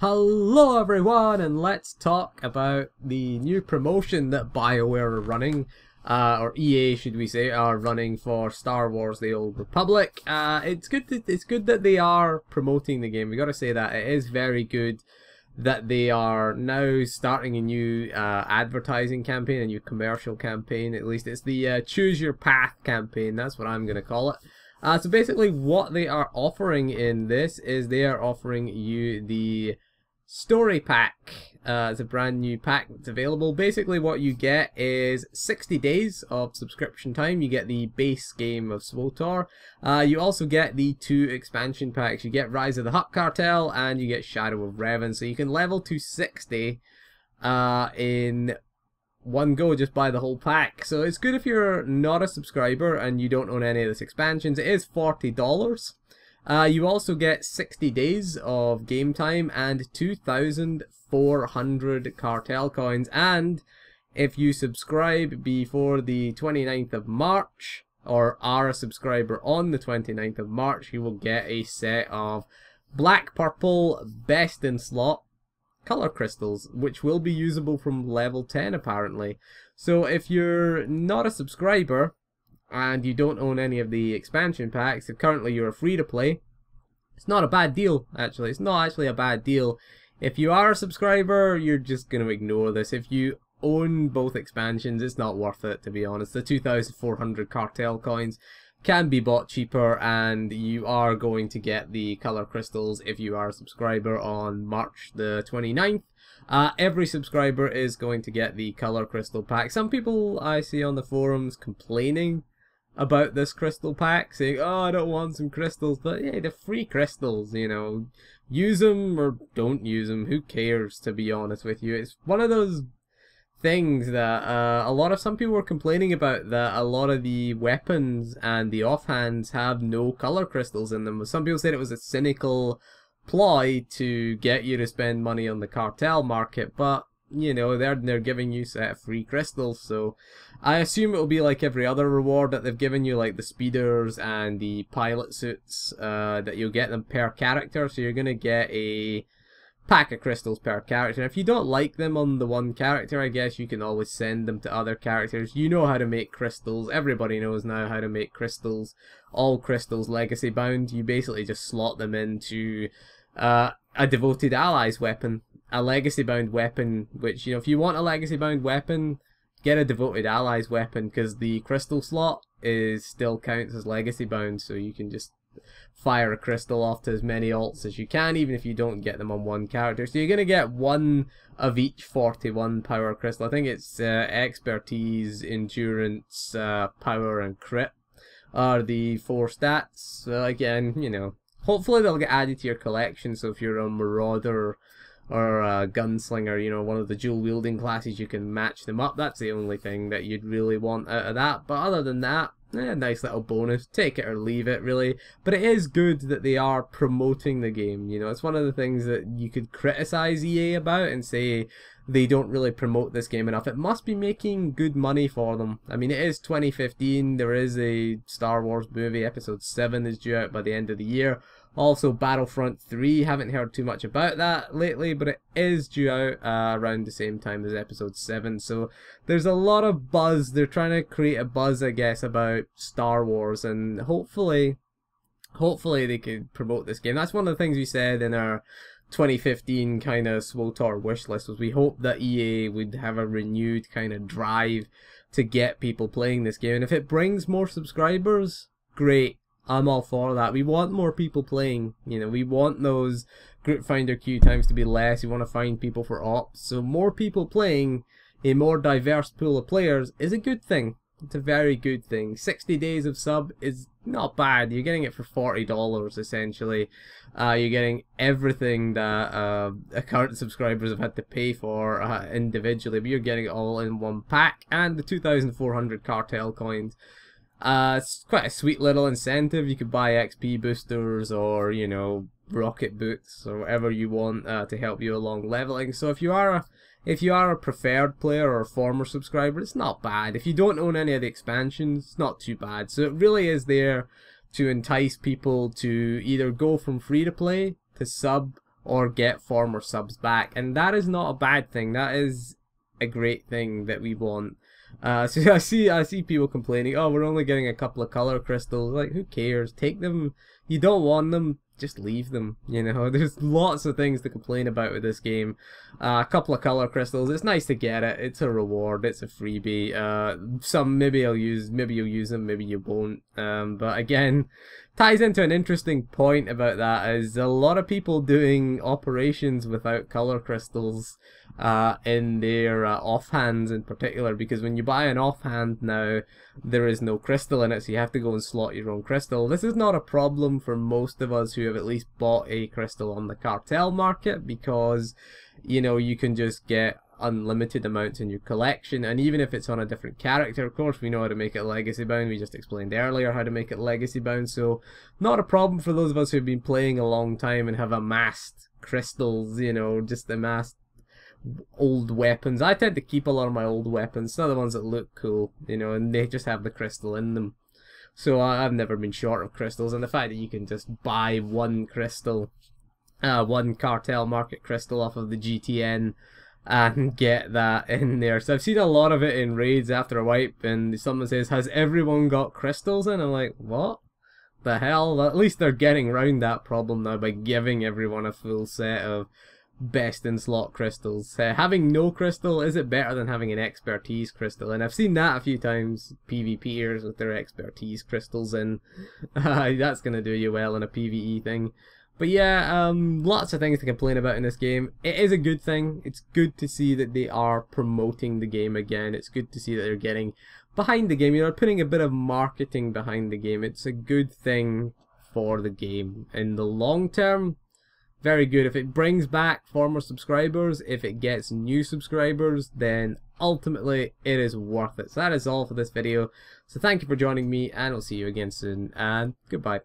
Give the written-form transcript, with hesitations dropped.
Hello everyone, and let's talk about the new promotion that BioWare are running, or EA should we say, are running for Star Wars: The Old Republic. It's good that they are promoting the game. We got to say that it is very good that they are now starting a new advertising campaign, a new commercial campaign. At least it's the Choose Your Path campaign. That's what I'm gonna call it. So basically what they are offering in this is they are offering you the Story Pack. It's a brand new pack that's available. Basically what you get is 60 days of subscription time. You get the base game of SWTOR. You also get the 2 expansion packs. You get Rise of the Hutt Cartel and you get Shadow of Revan. So you can level to 60 in one go, just buy the whole pack. So it's good if you're not a subscriber and you don't own any of this expansions. It is $40. You also get 60 days of game time and 2,400 cartel coins, and if you subscribe before the 29th of March or are a subscriber on the 29th of March, you will get a set of black purple best in slot color crystals, which will be usable from level 10 apparently. So if you're not a subscriber and you don't own any of the expansion packs, if currently you're free to play, it's not a bad deal actually. It's not actually a bad deal. If you are a subscriber, you're just going to ignore this. If you own both expansions, it's not worth it, to be honest. The 2,400 cartel coins can be bought cheaper, and you are going to get the color crystals if you are a subscriber on March the 29th. Every subscriber is going to get the color crystal pack. Some people I see on the forums complaining about this crystal pack, saying, oh, I don't want some crystals, but yeah, they're free crystals, you know, use them or don't use them, who cares, to be honest with you. It's one of those things that some people were complaining about, that a lot of the weapons and the offhands have no color crystals in them. Some people said it was a cynical ploy to get you to spend money on the cartel market, but you know, they're giving you a set of free crystals, so I assume it'll be like every other reward that they've given you, like the speeders and the pilot suits, that you'll get them per character. So you're gonna get a pack of crystals per character. If you don't like them on the one character, I guess you can always send them to other characters. You know how to make crystals. Everybody knows now how to make crystals. All crystals legacy bound. You basically just slot them into a devoted allies weapon. A legacy bound weapon, which, you know, if you want a legacy bound weapon, get a devoted allies weapon, because the crystal slot still counts as legacy bound, so you can just fire a crystal off to as many alts as you can, even if you don't get them on one character. So you're going to get one of each 41 power crystal. I think it's expertise, endurance, power and crit are the 4 stats. So again, you know, hopefully they'll get added to your collection, so if you're a marauder or a gunslinger, you know, one of the dual wielding classes, you can match them up. That's the only thing that you'd really want out of that. But other than that, nice little bonus. Take it or leave it, really. But it is good that they are promoting the game. You know, it's one of the things that you could criticize EA about and say they don't really promote this game enough. It must be making good money for them. I mean, it is 2015. There is a Star Wars movie. Episode 7 is due out by the end of the year. Also, Battlefront 3, haven't heard too much about that lately, but it is due out around the same time as Episode 7, so there's a lot of buzz. They're trying to create a buzz, I guess, about Star Wars, and hopefully they could promote this game. That's one of the things we said in our 2015 kind of SWTOR wish list, was we hope that EA would have a renewed kind of drive to get people playing this game, and if it brings more subscribers, great. I'm all for that. We want more people playing. You know, we want those group finder queue times to be less. We want to find people for ops. So more people playing, a more diverse pool of players, is a good thing. It's a very good thing. 60 days of sub is not bad. You're getting it for $40 essentially. You're getting everything that current subscribers have had to pay for individually, but you're getting it all in one pack, and the 2,400 cartel coins. It's quite a sweet little incentive. You could buy XP boosters or, you know, rocket boots or whatever you want to help you along leveling. So if you are a preferred player or a former subscriber, it's not bad. If you don't own any of the expansions, it's not too bad. So it really is there to entice people to either go from free to play to sub or get former subs back, and that is not a bad thing. That is a great thing that we want. So I see people complaining, oh, we're only getting a couple of color crystals. Like, who cares? Take them. You don't want them, just leave them. You know, there's lots of things to complain about with this game. A couple of color crystals, it's nice to get it. It's a reward. It's a freebie. Some maybe you'll use them, maybe you won't. But again, ties into an interesting point about that is a lot of people doing operations without color crystals in their offhands in particular, because when you buy an offhand now, there is no crystal in it, so you have to go and slot your own crystal. This is not a problem for most of us who have at least bought a crystal on the cartel market, because you know, you can just get unlimited amounts in your collection, and even if it's on a different character, of course we know how to make it legacy bound. We just explained earlier how to make it legacy bound, so not a problem for those of us who've been playing a long time and have amassed crystals, you know, just amassed old weapons. I tend to keep a lot of my old weapons, some of the ones that look cool, you know, and they just have the crystal in them. So I've never been short of crystals, and the fact that you can just buy one crystal, one cartel market crystal off of the GTN and get that in there. So I've seen a lot of it in raids after a wipe, and someone says, has everyone got crystals in? I'm like, what the hell? At least they're getting around that problem now by giving everyone a full set of best in slot crystals. Having no crystal, is it better than having an expertise crystal? And I've seen that a few times, PvPers with their expertise crystals in. That's going to do you well in a PvE thing. But yeah, lots of things to complain about in this game. It is a good thing. It's good to see that they are promoting the game again. It's good to see that they're getting behind the game. You know, putting a bit of marketing behind the game. It's a good thing for the game. In the long term, very good. If it brings back former subscribers, if it gets new subscribers, then ultimately it is worth it. So that is all for this video. So thank you for joining me, and I'll see you again soon, and goodbye.